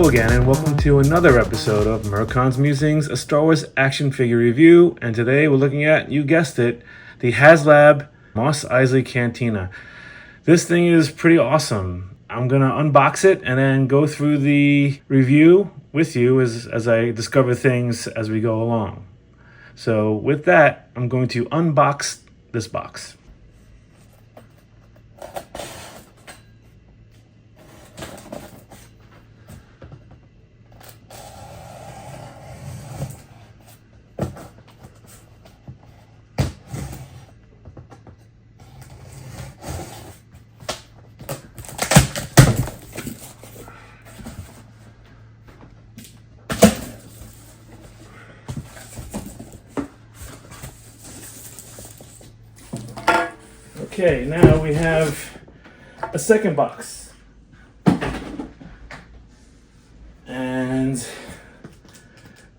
again, and welcome to another episode of Merkon's Musings, a Star Wars action figure review. And today we're looking at, you guessed it, the Haslab Mos Eisley Cantina. This thing is pretty awesome. I'm going to unbox it and then go through the review with you as I discover things as we go along. So with that, I'm going to unbox this box. Okay, now we have a second box. And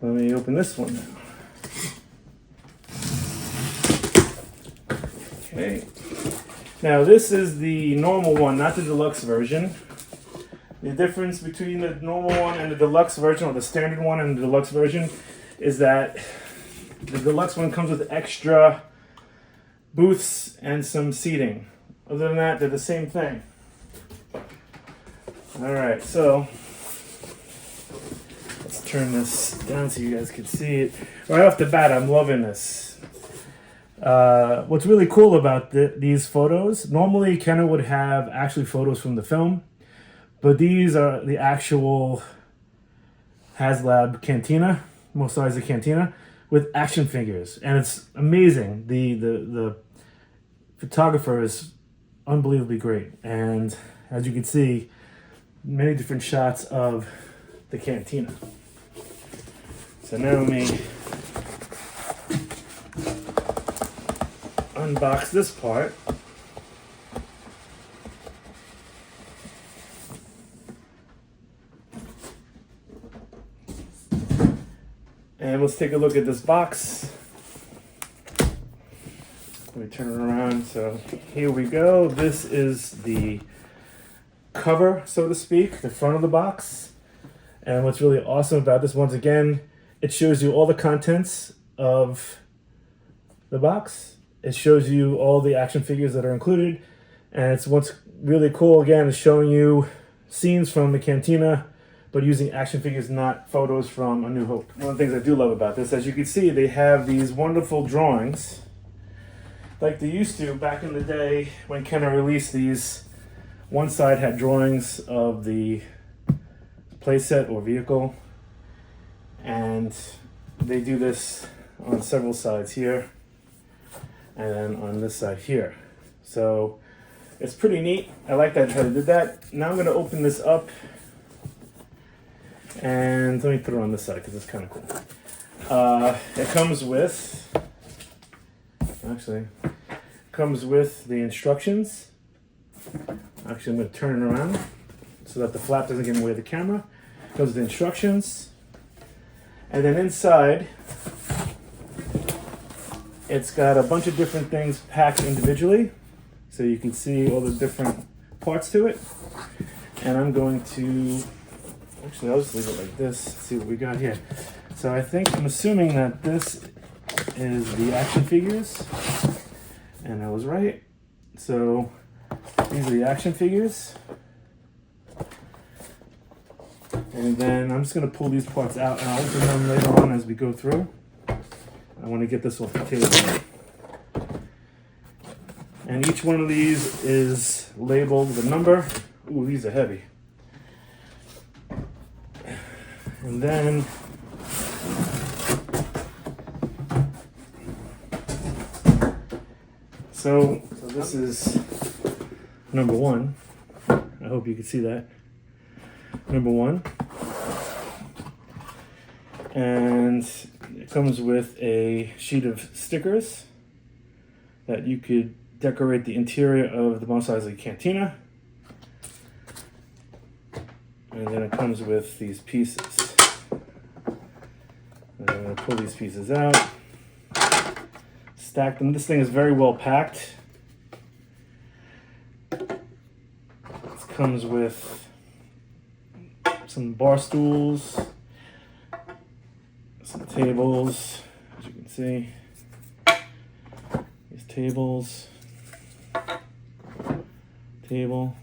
let me open this one now. Okay. Now this is the normal one, not the deluxe version. The difference between the normal one and the deluxe version, or the standard one and the deluxe version, is that the deluxe one comes with extra booths and some seating. Other than that, they're the same thing. Alright, so let's turn this down so you guys can see it. Right off the bat, I'm loving this. What's really cool about these photos, normally Kenner would have actually photos from the film, but these are the actual Haslab Cantina, Mos Eisley Cantina, with action figures, and it's amazing. The photographer is unbelievably great, and as you can see, many different shots of the Cantina. So now let me unbox this part. And let's take a look at this box. Let me turn it around. So here we go. This is the cover, so to speak, the front of the box. And what's really awesome about this, once again, it shows you all the contents of the box. It shows you all the action figures that are included. And it's what's really cool, again, is showing you scenes from the Cantina, but using action figures, not photos from A New Hope. One of the things I do love about this, as you can see, they have these wonderful drawings, like they used to back in the day when Kenner released these. One side had drawings of the playset or vehicle, and they do this on several sides here, and then on this side here. So it's pretty neat. I like that how they did that. Now I'm going to open this up. And let me put it on this side because it's kind of cool. It comes with, the instructions. Actually, I'm going to turn it around so that the flap doesn't get in the way of the camera. It comes with the instructions. And then inside, it's got a bunch of different things packed individually. So you can see all the different parts to it. And I'm going to, actually, I'll just leave it like this, see what we got here. So I'm assuming that this is the action figures, and I was right. So these are the action figures. And then I'm just gonna pull these parts out and I'll open them later on as we go through. I wanna get this off the table. And each one of these is labeled with a number. Ooh, these are heavy. And then so this is number one. I hope you can see that. Number one. And it comes with a sheet of stickers that you could decorate the interior of the Mos Eisley Cantina. And then it comes with these pieces. And I'm going to pull these pieces out, stack them. This thing is very well packed. It comes with some bar stools, some tables, as you can see. These tables, table,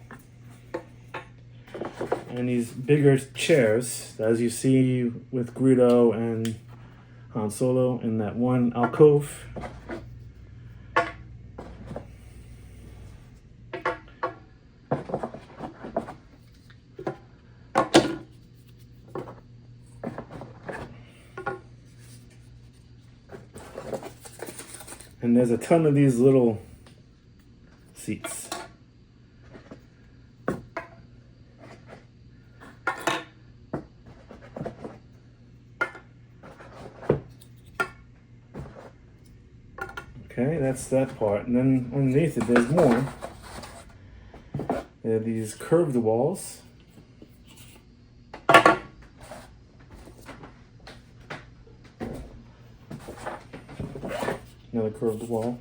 and these bigger chairs, as you see with Greedo and Han Solo in that one alcove. And there's a ton of these little seats. Okay, that's that part. And then underneath it, there's more. There are these curved walls. Another curved wall.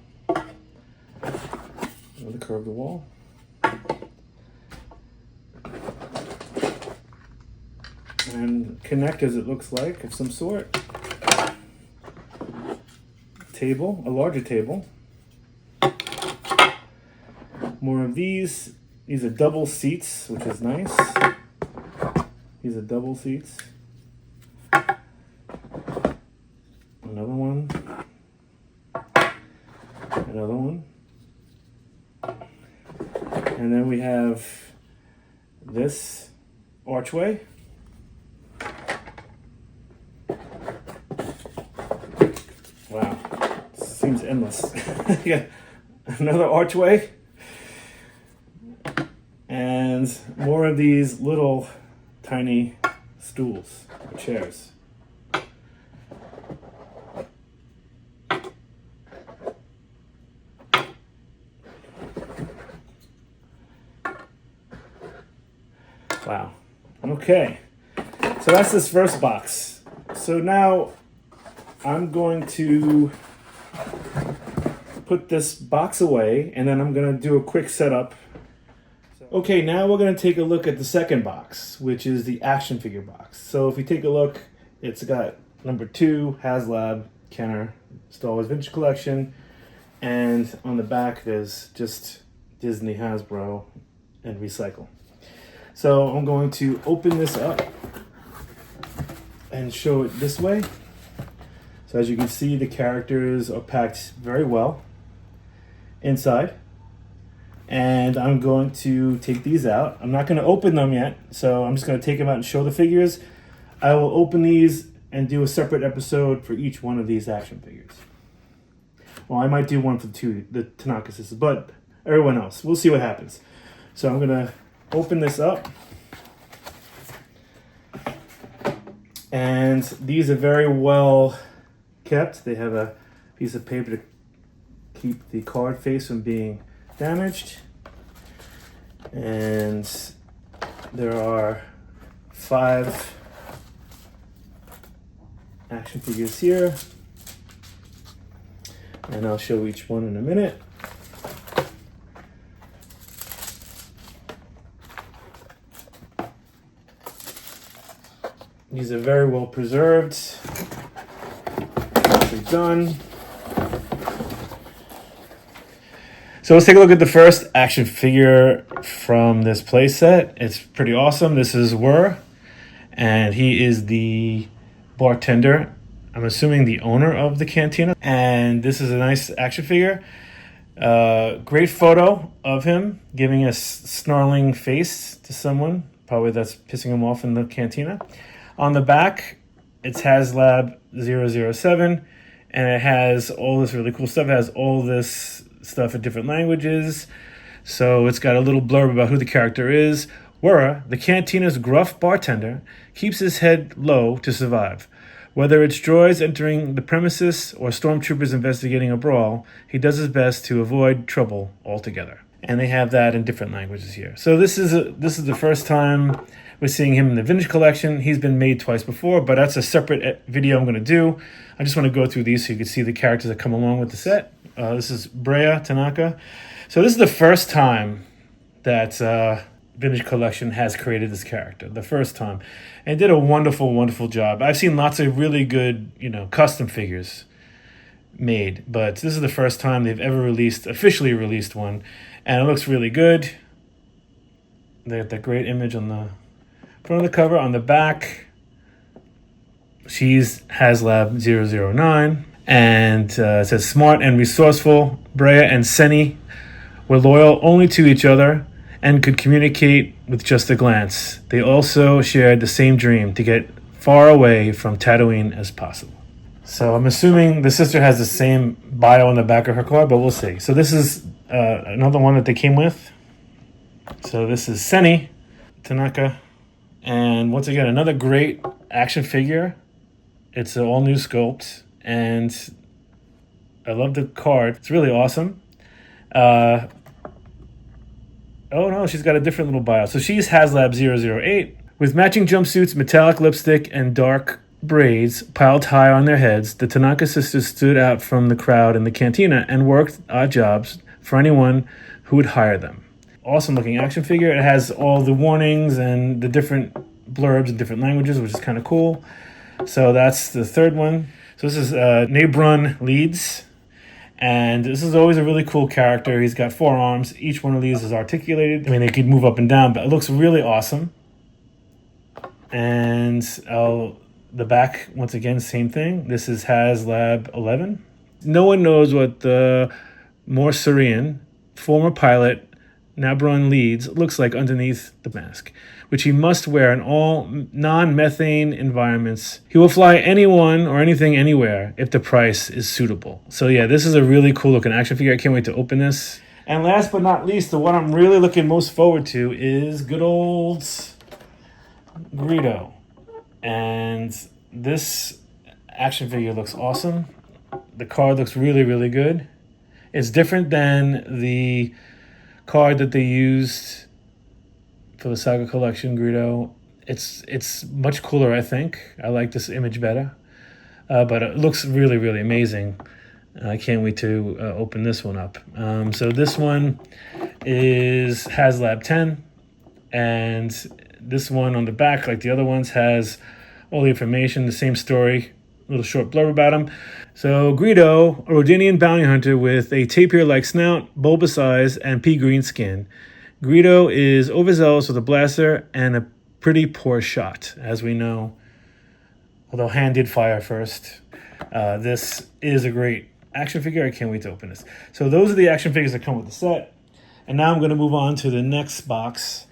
Another curved wall. And connectors, it looks like, of some sort. Table, a larger table. More of these. These are double seats, which is nice. These are double seats. Another one. Another one. And then we have this archway. Wow, seems endless. Yeah, another archway. And more of these little tiny stools or chairs. Wow. Okay. So that's this first box. So now I'm going to put this box away and then I'm going to do a quick setup. Okay, now we're going to take a look at the second box, which is the action figure box. So if you take a look, it's got number 2, Haslab, Kenner, Star Wars Vintage Collection, and on the back there's just Disney, Hasbro, and Recycle. So I'm going to open this up and show it this way. So as you can see, the characters are packed very well inside. And I'm going to take these out. I'm not going to open them yet, so I'm just going to take them out and show the figures. I will open these and do a separate episode for each one of these action figures. Well, I might do one for the Tanaka sisters, but everyone else, we'll see what happens. So I'm going to open this up. And these are very well kept. They have a piece of paper to keep the card face from being damaged. And there are 5 action figures here. And I'll show each one in a minute. These are very well preserved. Nicely done. So let's take a look at the first action figure from this playset. It's pretty awesome. This is Whir, and he is the bartender. I'm assuming the owner of the Cantina. And this is a nice action figure. Great photo of him giving a snarling face to someone. Probably that's pissing him off in the Cantina. On the back, it's Haslab 007, and it has all this really cool stuff. It has all this stuff in different languages. So it's got a little blurb about who the character is. Whir, the Cantina's gruff bartender, keeps his head low to survive. Whether it's droids entering the premises or stormtroopers investigating a brawl, he does his best to avoid trouble altogether. And they have that in different languages here. So this is the first time we're seeing him in the Vintage Collection. He's been made twice before, but that's a separate video I'm going to do. I just want to go through these so you can see the characters that come along with the set. This is Brea Tanaka. So this is the first time that Vintage Collection has created this character the first time, and did a wonderful, wonderful job. I've seen lots of really good, custom figures made, but this is the first time they've ever officially released one, and it looks really good. They got that great image on the front of the cover. On the back, she's Haslab 009, and it says, smart and resourceful, Brea and Senni were loyal only to each other and could communicate with just a glance. They also shared the same dream, to get far away from Tatooine as possible. So I'm assuming the sister has the same bio on the back of her card, but we'll see. So this is another one that they came with. So this is Senni Tanaka. And once again, another great action figure. It's an all-new sculpt, and I love the card. It's really awesome. Oh no, she's got a different little bio. So she's Haslab 008. With matching jumpsuits, metallic lipstick, and dark braids piled high on their heads, the Tanaka sisters stood out from the crowd in the cantina and worked odd jobs for anyone who would hire them. Awesome looking action figure. It has all the warnings and the different blurbs in different languages, which is kind of cool. So that's the third one. So this is Merkon leads. And this is always a really cool character. He's got 4 arms. Each one of these is articulated. I mean, they could move up and down, but it looks really awesome. And the back, once again, same thing. This is Haslab 11. No one knows what the Morsarian, former pilot, Nabron leads, looks like underneath the mask, which he must wear in all non-methane environments. He will fly anyone or anything anywhere if the price is suitable. So yeah, this is a really cool looking action figure. I can't wait to open this. And last but not least, the one I'm really looking most forward to is good old Greedo. And this action figure looks awesome. The card looks really, really good. It's different than the card that they used for the Saga Collection Greedo. It's much cooler, I think. I like this image better. But it looks really, really amazing. I can't wait to open this one up. So this one is Haslab 10. And this one on the back, like the other ones, has all the information, the same story, a little short blurb about him. So Greedo, a Rodinian bounty hunter with a tapir-like snout, bulbous eyes, and pea-green skin. Greedo is overzealous with a blaster and a pretty poor shot, as we know. Although hand did fire first. This is a great action figure. I can't wait to open this. So those are the action figures that come with the set. And now I'm going to move on to the next box.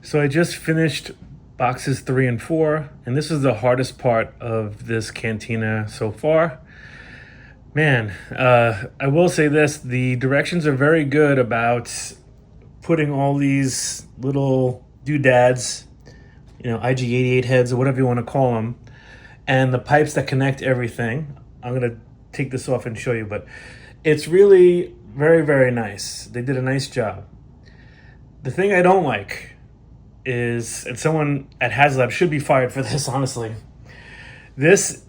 So I just finished boxes 3 and 4, and this is the hardest part of this Cantina so far. Man, I will say this, the directions are very good about putting all these little doodads, IG-88 heads or whatever you want to call them, and the pipes that connect everything. I'm going to take this off and show you, but it's really very, very nice. They did a nice job. The thing I don't like is, and someone at Haslab should be fired for this, honestly, this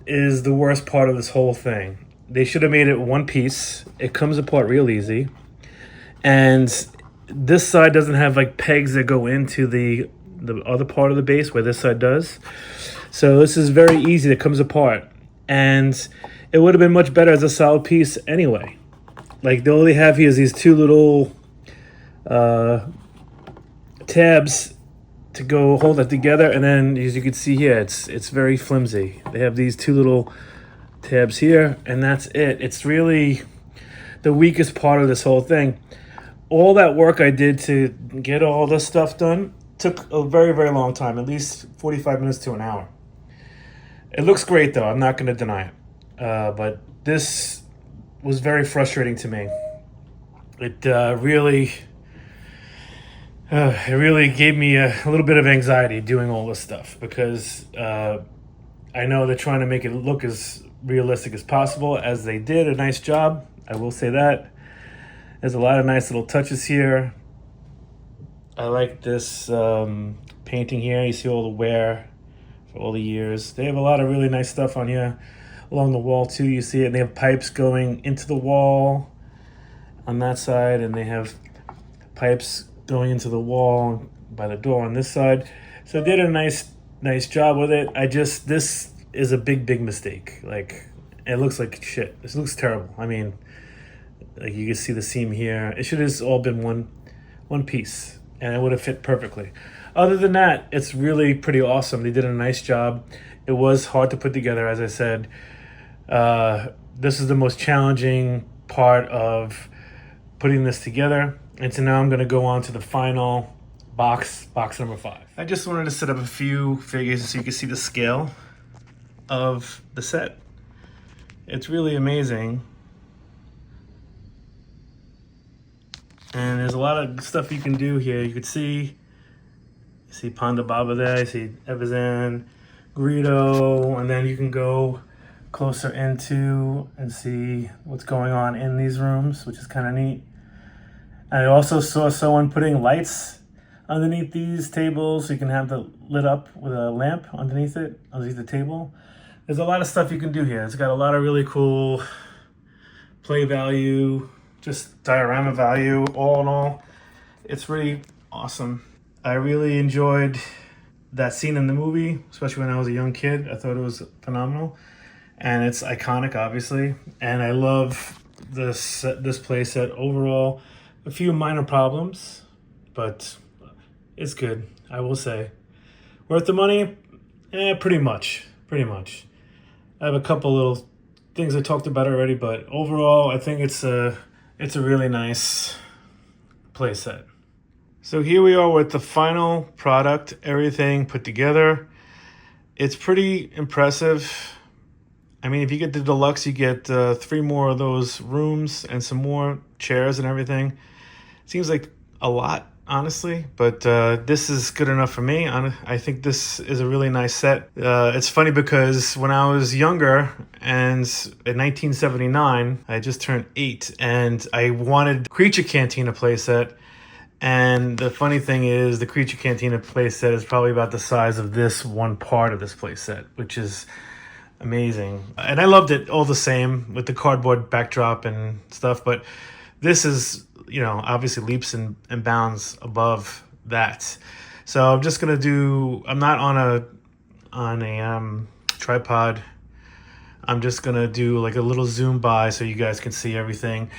is the worst part of this whole thing. They should have made it one piece. It comes apart real easy. And this side doesn't have like pegs that go into the other part of the base where this side does. So this is very easy. It comes apart. And it would have been much better as a solid piece anyway. Like, all they have here is these 2 little tabs to go hold it together. And then, as you can see here, it's very flimsy. They have these 2 little tabs here, and that's it. It's really the weakest part of this whole thing. All that work I did to get all this stuff done took a very, very long time, at least 45 minutes to an hour. It looks great, though. I'm not going to deny it. But this was very frustrating to me. It really gave me a little bit of anxiety doing all this stuff, because I know they're trying to make it look as realistic as possible, as they did a nice job. I will say that. There's a lot of nice little touches here. I like this painting here. You see all the wear for all the years. They have a lot of really nice stuff on here. Along the wall too, you see it. And they have pipes going into the wall on that side, and they have pipes going into the wall, by the door on this side. So they did a nice job with it. This is a big mistake. Like, it looks like shit. This looks terrible. I mean, like, you can see the seam here. It should have all been one piece, and it would have fit perfectly. Other than that, it's really pretty awesome. They did a nice job. It was hard to put together, as I said. This is the most challenging part of putting this together. And so now I'm going to go on to the final box number 5. I just wanted to set up a few figures so you can see the scale of the set. It's really amazing. And there's a lot of stuff you can do here. You see Panda Baba there, you see Evazan, Greedo, and then you can go closer into and see what's going on in these rooms, which is kind of neat. And I also saw someone putting lights underneath these tables so you can have it lit up with a lamp underneath the table. There's a lot of stuff you can do here. It's got a lot of really cool play value, just diorama value. All in all, it's really awesome. I really enjoyed that scene in the movie, especially when I was a young kid. I thought it was phenomenal, and it's iconic, obviously. And I love this playset overall. A few minor problems, but it's good, I will say. Worth the money? Pretty much. I have a couple little things I talked about already, but overall, I think it's a really nice playset. So here we are with the final product, everything put together. It's pretty impressive. I mean, if you get the deluxe, you get 3 more of those rooms and some more chairs and everything. Seems like a lot, honestly, but this is good enough for me. I think this is a really nice set. It's funny because when I was younger, and in 1979, I just turned 8, and I wanted Creature Cantina playset. And the funny thing is, the Creature Cantina playset is probably about the size of this one part of this playset, which is amazing. And I loved it all the same with the cardboard backdrop and stuff, but this is, obviously leaps and bounds above that. So I'm just gonna I'm not on a tripod. I'm just gonna do like a little zoom by so you guys can see everything.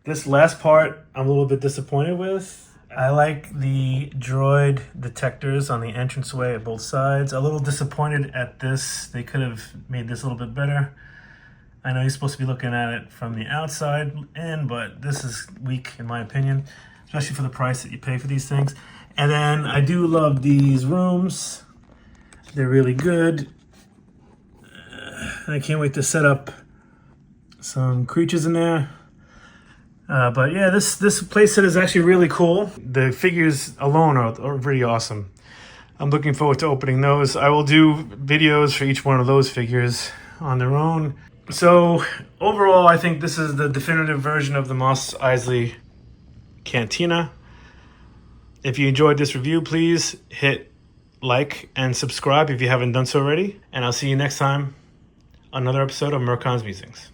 This last part, I'm a little bit disappointed with. I like the droid detectors on the entranceway at both sides. A little disappointed at this. They could have made this a little bit better. I know you're supposed to be looking at it from the outside in, but this is weak in my opinion, especially for the price that you pay for these things. And then I do love these rooms. They're really good. I can't wait to set up some creatures in there. But yeah, this playset is actually really cool. The figures alone are pretty awesome. I'm looking forward to opening those. I will do videos for each one of those figures on their own. So overall, I think this is the definitive version of the Mos Eisley Cantina. If you enjoyed this review, please hit like and subscribe if you haven't done so already. And I'll see you next time on another episode of Merkon's Musings.